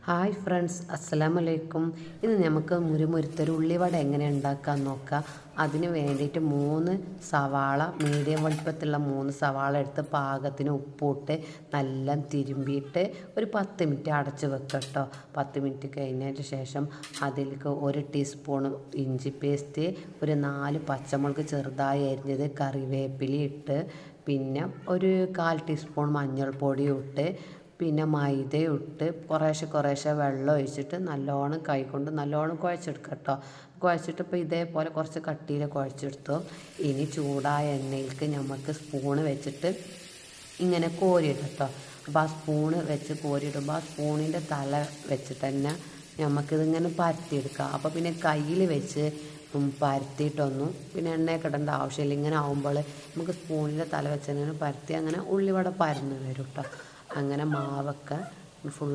Hi friends, അസ്സലാമലൈക്കും. ഇന്ന് നമുക്ക് മുരുമുരുത്തൊരു ഉള്ളിവട എങ്ങനെ ഉണ്ടാക്കാൻ നോക്കാം. അതിന് വേണ്ടിയിട്ട് 3 സവാള, മീഡിയം വലുപ്പത്തിലുള്ള 3 സവാള എടുത്ത് പാകത്തിന് ഉപ്പിട്ട് നല്ല തിരുമ്പിയിട്ട് ഒരു 10 മിനിറ്റ് അടച്ച് വെക്കുക കേട്ടോ. 10 മിനിറ്റ് കഴിഞ്ഞതിന് ശേഷം അതിലേക്ക് 1 ടീസ്പൂൺ ഇഞ്ചി പേസ്റ്റ്, ഒരു 4 പച്ചമുളക് ചെറുതായി അരിഞ്ഞത്, കറിവേപ്പില ഇട്ട്, പിന്നെ ഒരു 1/4 ടീസ്പൂൺ മഞ്ഞൾപ്പൊടിയും ഇട്ട്, പിന്നെ മൈദയും ഇട്ട് കുറേശ്ശെ വെള്ളം ഒഴിച്ചിട്ട് നല്ലോണം കൈകൊണ്ട് നല്ലോണം കുഴച്ചെടുക്കുക കേട്ടോ. കുഴച്ചിട്ട് ഇപ്പോൾ ഇതേപോലെ കുറച്ച് കട്ടിയിൽ കുഴച്ചെടുത്തു. ഇനി ചൂടായ എണ്ണയിലേക്ക് നമുക്ക് സ്പൂണ് വെച്ചിട്ട് ഇങ്ങനെ കോരിയിടും കേട്ടോ. അപ്പോൾ ആ സ്പൂണ് വെച്ച് കോരിയിടുമ്പോൾ ആ സ്പൂണിൻ്റെ തല വെച്ചിട്ട് തന്നെ നമുക്കിതിങ്ങനെ പരത്തിയെടുക്കാം. അപ്പോൾ പിന്നെ കയ്യിൽ വെച്ച് പരത്തിയിട്ടൊന്നും പിന്നെ എണ്ണയൊക്കെ ഇടേണ്ട ആവശ്യമില്ല. ഇങ്ങനെ ആകുമ്പോൾ നമുക്ക് സ്പൂണിൻ്റെ തല വെച്ച് അങ്ങനെ പരത്തി അങ്ങനെ ഉള്ളിവട പരന്ന് വരും കേട്ടോ. അങ്ങനെ മാവൊക്കെ ഫുൾ